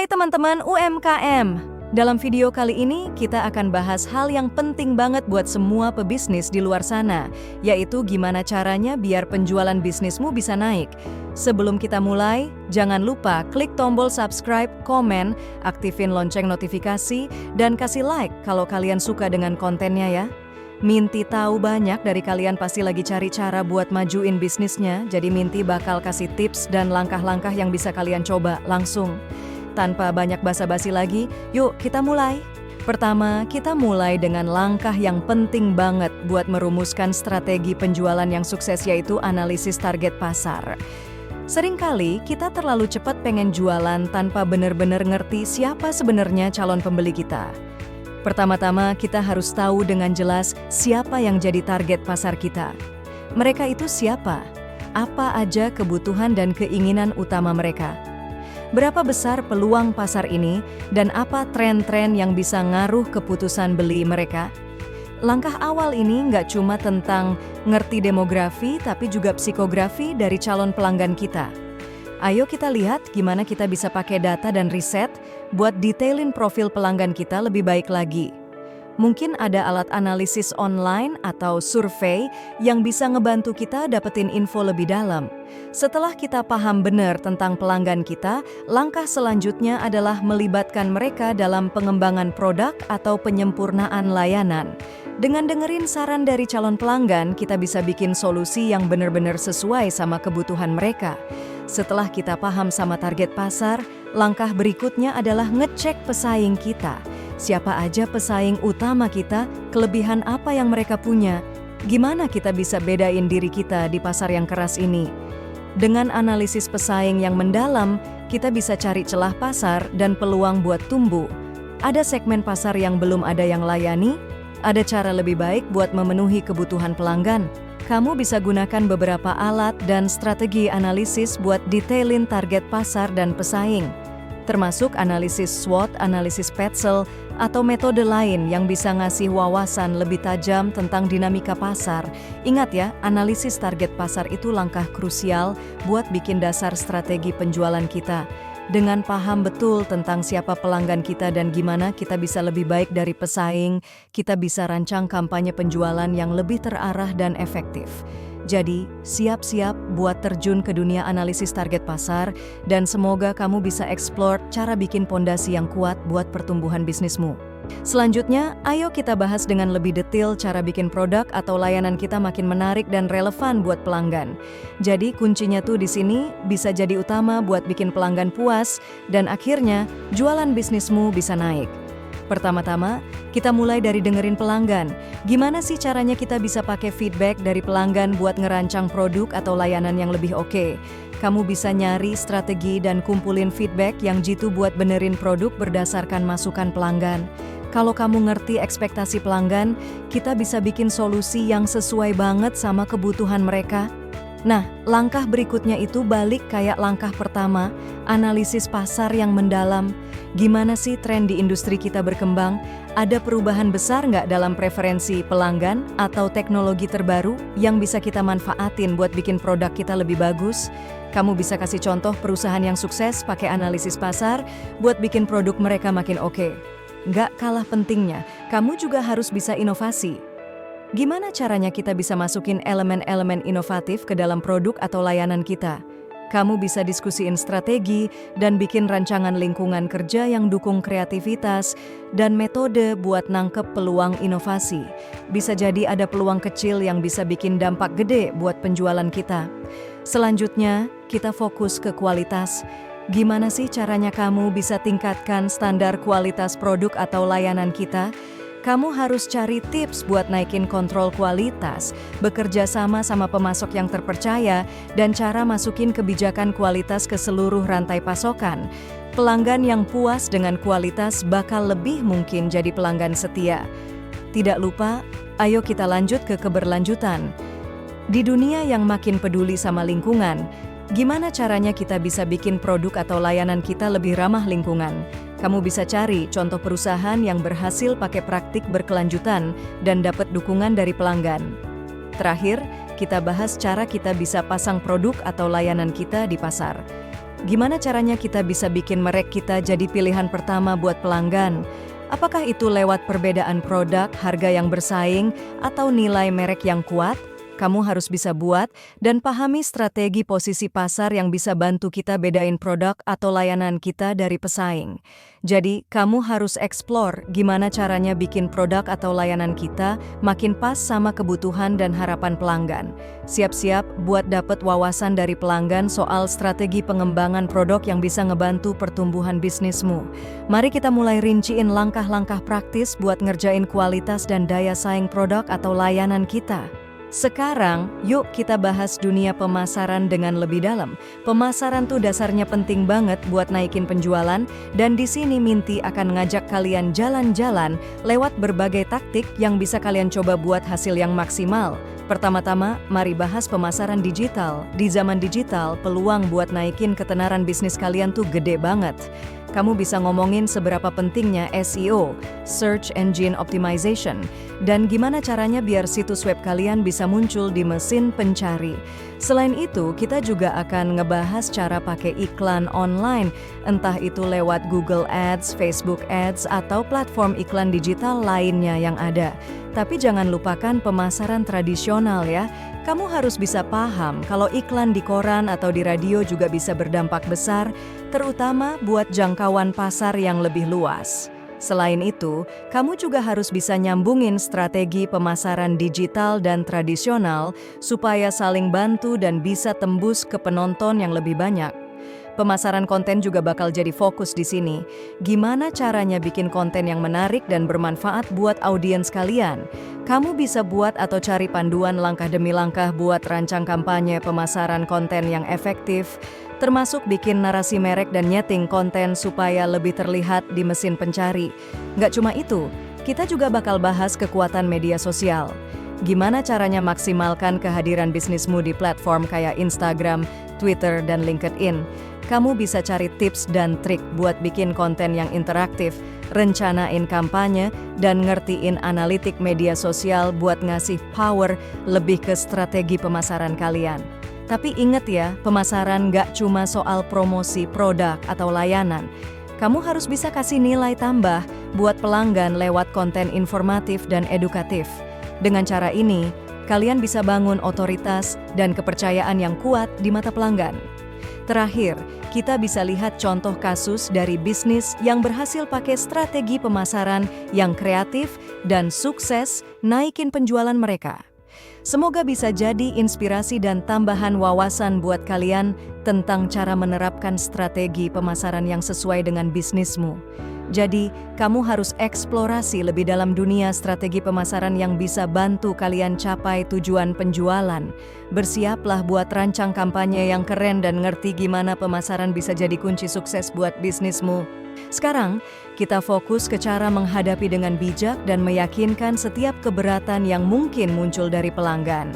Hai teman-teman UMKM. Dalam video kali ini kita akan bahas hal yang penting banget buat semua pebisnis di luar sana, yaitu gimana caranya biar penjualan bisnismu bisa naik. Sebelum kita mulai, jangan lupa klik tombol subscribe, komen, aktifin lonceng notifikasi, dan kasih like kalau kalian suka dengan kontennya ya. Minty tahu banyak dari kalian pasti lagi cari cara buat majuin bisnisnya, jadi Minty bakal kasih tips dan langkah-langkah yang bisa kalian coba langsung. Tanpa banyak basa-basi lagi, yuk kita mulai. Pertama, kita mulai dengan langkah yang penting banget buat merumuskan strategi penjualan yang sukses, yaitu analisis target pasar. Seringkali kita terlalu cepat pengen jualan tanpa benar-benar ngerti siapa sebenarnya calon pembeli kita. Pertama-tama, kita harus tahu dengan jelas siapa yang jadi target pasar kita. Mereka itu siapa? Apa aja kebutuhan dan keinginan utama mereka? Berapa besar peluang pasar ini, dan apa tren-tren yang bisa ngaruh keputusan beli mereka? Langkah awal ini nggak cuma tentang ngerti demografi, tapi juga psikografi dari calon pelanggan kita. Ayo kita lihat gimana kita bisa pakai data dan riset buat detailin profil pelanggan kita lebih baik lagi. Mungkin ada alat analisis online atau survei yang bisa ngebantu kita dapetin info lebih dalam. Setelah kita paham benar tentang pelanggan kita, langkah selanjutnya adalah melibatkan mereka dalam pengembangan produk atau penyempurnaan layanan. Dengan dengerin saran dari calon pelanggan, kita bisa bikin solusi yang benar-benar sesuai sama kebutuhan mereka. Setelah kita paham sama target pasar, langkah berikutnya adalah ngecek pesaing kita. Siapa aja pesaing utama kita, kelebihan apa yang mereka punya, gimana kita bisa bedain diri kita di pasar yang keras ini. Dengan analisis pesaing yang mendalam, kita bisa cari celah pasar dan peluang buat tumbuh. Ada segmen pasar yang belum ada yang layani, ada cara lebih baik buat memenuhi kebutuhan pelanggan. Kamu bisa gunakan beberapa alat dan strategi analisis buat detailin target pasar dan pesaing, termasuk analisis SWOT, analisis Petzl, atau metode lain yang bisa ngasih wawasan lebih tajam tentang dinamika pasar. Ingat ya, analisis target pasar itu langkah krusial buat bikin dasar strategi penjualan kita. Dengan paham betul tentang siapa pelanggan kita dan gimana kita bisa lebih baik dari pesaing, kita bisa rancang kampanye penjualan yang lebih terarah dan efektif. Jadi, siap-siap buat terjun ke dunia analisis target pasar, dan semoga kamu bisa eksplor cara bikin pondasi yang kuat buat pertumbuhan bisnismu. Selanjutnya, ayo kita bahas dengan lebih detail cara bikin produk atau layanan kita makin menarik dan relevan buat pelanggan. Jadi, kuncinya tuh di sini bisa jadi utama buat bikin pelanggan puas, dan akhirnya jualan bisnismu bisa naik. Pertama-tama, kita mulai dari dengerin pelanggan. Gimana sih caranya kita bisa pakai feedback dari pelanggan buat ngerancang produk atau layanan yang lebih oke? Kamu bisa nyari strategi dan kumpulin feedback yang jitu buat benerin produk berdasarkan masukan pelanggan. Kalau kamu ngerti ekspektasi pelanggan, kita bisa bikin solusi yang sesuai banget sama kebutuhan mereka. Nah, langkah berikutnya itu balik kayak langkah pertama, analisis pasar yang mendalam. Gimana sih tren di industri kita berkembang? Ada perubahan besar nggak dalam preferensi pelanggan atau teknologi terbaru yang bisa kita manfaatin buat bikin produk kita lebih bagus? Kamu bisa kasih contoh perusahaan yang sukses pakai analisis pasar buat bikin produk mereka makin oke. Nggak kalah pentingnya, kamu juga harus bisa inovasi. Gimana caranya kita bisa masukin elemen-elemen inovatif ke dalam produk atau layanan kita? Kamu bisa diskusiin strategi dan bikin rancangan lingkungan kerja yang dukung kreativitas dan metode buat nangkep peluang inovasi. Bisa jadi ada peluang kecil yang bisa bikin dampak gede buat penjualan kita. Selanjutnya, kita fokus ke kualitas. Gimana sih caranya kamu bisa tingkatkan standar kualitas produk atau layanan kita? Kamu harus cari tips buat naikin kontrol kualitas, bekerja sama pemasok yang terpercaya, dan cara masukin kebijakan kualitas ke seluruh rantai pasokan. Pelanggan yang puas dengan kualitas bakal lebih mungkin jadi pelanggan setia. Tidak lupa, ayo kita lanjut ke keberlanjutan. Di dunia yang makin peduli sama lingkungan, gimana caranya kita bisa bikin produk atau layanan kita lebih ramah lingkungan? Kamu bisa cari contoh perusahaan yang berhasil pakai praktik berkelanjutan dan dapat dukungan dari pelanggan. Terakhir, kita bahas cara kita bisa pasang produk atau layanan kita di pasar. Gimana caranya kita bisa bikin merek kita jadi pilihan pertama buat pelanggan? Apakah itu lewat perbedaan produk, harga yang bersaing, atau nilai merek yang kuat? Kamu harus bisa buat dan pahami strategi posisi pasar yang bisa bantu kita bedain produk atau layanan kita dari pesaing. Jadi, kamu harus explore gimana caranya bikin produk atau layanan kita makin pas sama kebutuhan dan harapan pelanggan. Siap-siap buat dapet wawasan dari pelanggan soal strategi pengembangan produk yang bisa ngebantu pertumbuhan bisnismu. Mari kita mulai rinciin langkah-langkah praktis buat ngerjain kualitas dan daya saing produk atau layanan kita. Sekarang, yuk kita bahas dunia pemasaran dengan lebih dalam. Pemasaran tuh dasarnya penting banget buat naikin penjualan, dan di sini Minty akan ngajak kalian jalan-jalan lewat berbagai taktik yang bisa kalian coba buat hasil yang maksimal. Pertama-tama, mari bahas pemasaran digital. Di zaman digital, peluang buat naikin ketenaran bisnis kalian tuh gede banget. Kamu bisa ngomongin seberapa pentingnya SEO, Search Engine Optimization, dan gimana caranya biar situs web kalian bisa muncul di mesin pencari. Selain itu, kita juga akan ngebahas cara pakai iklan online, entah itu lewat Google Ads, Facebook Ads, atau platform iklan digital lainnya yang ada. Tapi jangan lupakan pemasaran tradisional ya. Kamu harus bisa paham kalau iklan di koran atau di radio juga bisa berdampak besar, terutama buat jangkauan pasar yang lebih luas. Selain itu, kamu juga harus bisa nyambungin strategi pemasaran digital dan tradisional supaya saling bantu dan bisa tembus ke penonton yang lebih banyak. Pemasaran konten juga bakal jadi fokus di sini. Gimana caranya bikin konten yang menarik dan bermanfaat buat audiens kalian? Kamu bisa buat atau cari panduan langkah demi langkah buat rancang kampanye pemasaran konten yang efektif, termasuk bikin narasi merek dan nyeting konten supaya lebih terlihat di mesin pencari. Nggak cuma itu, kita juga bakal bahas kekuatan media sosial. Gimana caranya maksimalkan kehadiran bisnismu di platform kayak Instagram, Twitter, dan LinkedIn. Kamu bisa cari tips dan trik buat bikin konten yang interaktif, rencanain kampanye, dan ngertiin analitik media sosial buat ngasih power lebih ke strategi pemasaran kalian. Tapi ingat ya, pemasaran nggak cuma soal promosi produk atau layanan. Kamu harus bisa kasih nilai tambah buat pelanggan lewat konten informatif dan edukatif. Dengan cara ini, kalian bisa bangun otoritas dan kepercayaan yang kuat di mata pelanggan. Terakhir, kita bisa lihat contoh kasus dari bisnis yang berhasil pakai strategi pemasaran yang kreatif dan sukses naikin penjualan mereka. Semoga bisa jadi inspirasi dan tambahan wawasan buat kalian tentang cara menerapkan strategi pemasaran yang sesuai dengan bisnismu. Jadi, kamu harus eksplorasi lebih dalam dunia strategi pemasaran yang bisa bantu kalian capai tujuan penjualan. Bersiaplah buat rancang kampanye yang keren dan ngerti gimana pemasaran bisa jadi kunci sukses buat bisnismu. Sekarang, kita fokus ke cara menghadapi dengan bijak dan meyakinkan setiap keberatan yang mungkin muncul dari pelanggan.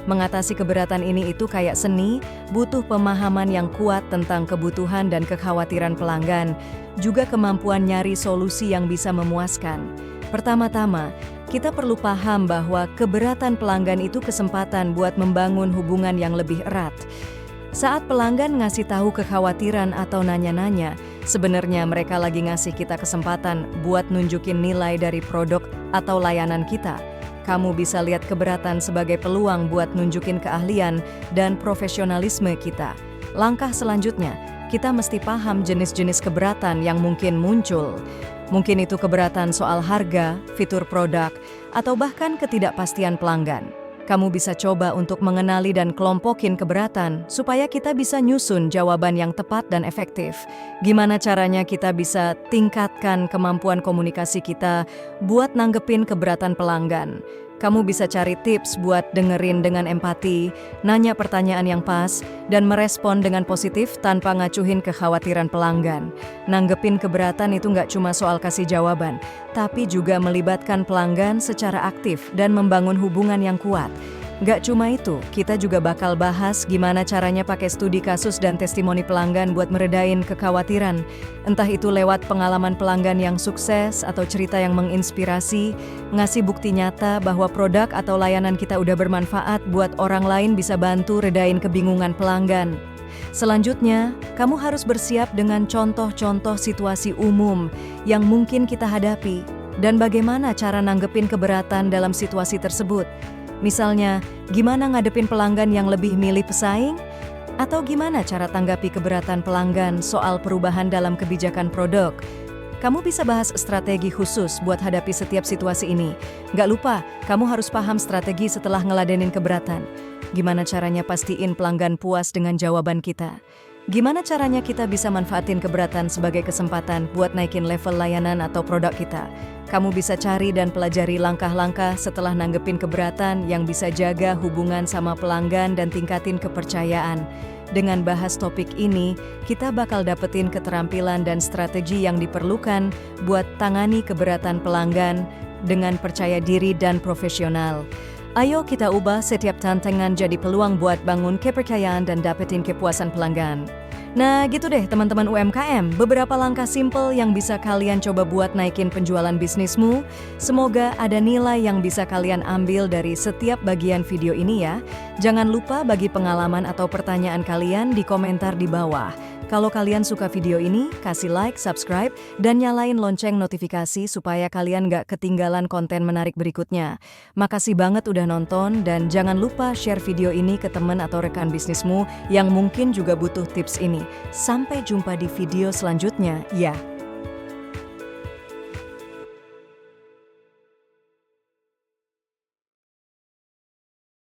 Mengatasi keberatan ini itu kayak seni, butuh pemahaman yang kuat tentang kebutuhan dan kekhawatiran pelanggan, juga kemampuan nyari solusi yang bisa memuaskan. Pertama-tama, kita perlu paham bahwa keberatan pelanggan itu kesempatan buat membangun hubungan yang lebih erat. Saat pelanggan ngasih tahu kekhawatiran atau nanya-nanya, sebenarnya mereka lagi ngasih kita kesempatan buat nunjukin nilai dari produk atau layanan kita. Kamu bisa lihat keberatan sebagai peluang buat nunjukin keahlian dan profesionalisme kita. Langkah selanjutnya, kita mesti paham jenis-jenis keberatan yang mungkin muncul. Mungkin itu keberatan soal harga, fitur produk, atau bahkan ketidakpastian pelanggan. Kamu bisa coba untuk mengenali dan kelompokin keberatan supaya kita bisa nyusun jawaban yang tepat dan efektif. Gimana caranya kita bisa tingkatkan kemampuan komunikasi kita buat nanggepin keberatan pelanggan. Kamu bisa cari tips buat dengerin dengan empati, nanya pertanyaan yang pas, dan merespon dengan positif tanpa ngacuhin kekhawatiran pelanggan. Nanggepin keberatan itu nggak cuma soal kasih jawaban, tapi juga melibatkan pelanggan secara aktif dan membangun hubungan yang kuat. Nggak cuma itu, kita juga bakal bahas gimana caranya pakai studi kasus dan testimoni pelanggan buat meredain kekhawatiran. Entah itu lewat pengalaman pelanggan yang sukses atau cerita yang menginspirasi, ngasih bukti nyata bahwa produk atau layanan kita udah bermanfaat buat orang lain bisa bantu redain kebingungan pelanggan. Selanjutnya, kamu harus bersiap dengan contoh-contoh situasi umum yang mungkin kita hadapi dan bagaimana cara nanggepin keberatan dalam situasi tersebut. Misalnya, gimana ngadepin pelanggan yang lebih milih pesaing? Atau gimana cara tanggapi keberatan pelanggan soal perubahan dalam kebijakan produk? Kamu bisa bahas strategi khusus buat hadapi setiap situasi ini. Nggak lupa, kamu harus paham strategi setelah ngeladenin keberatan. Gimana caranya pastiin pelanggan puas dengan jawaban kita? Gimana caranya kita bisa manfaatin keberatan sebagai kesempatan buat naikin level layanan atau produk kita? Kamu bisa cari dan pelajari langkah-langkah setelah nanggepin keberatan yang bisa jaga hubungan sama pelanggan dan tingkatin kepercayaan. Dengan bahas topik ini, kita bakal dapetin keterampilan dan strategi yang diperlukan buat tangani keberatan pelanggan dengan percaya diri dan profesional. Ayo kita ubah setiap tantangan jadi peluang buat bangun kepercayaan dan dapetin kepuasan pelanggan. Nah gitu deh teman-teman UMKM, beberapa langkah simple yang bisa kalian coba buat naikin penjualan bisnismu. Semoga ada nilai yang bisa kalian ambil dari setiap bagian video ini ya. Jangan lupa bagi pengalaman atau pertanyaan kalian di komentar di bawah. Kalau kalian suka video ini, kasih like, subscribe, dan nyalain lonceng notifikasi supaya kalian gak ketinggalan konten menarik berikutnya. Makasih banget udah nonton dan jangan lupa share video ini ke teman atau rekan bisnismu yang mungkin juga butuh tips ini. Sampai jumpa di video selanjutnya, ya.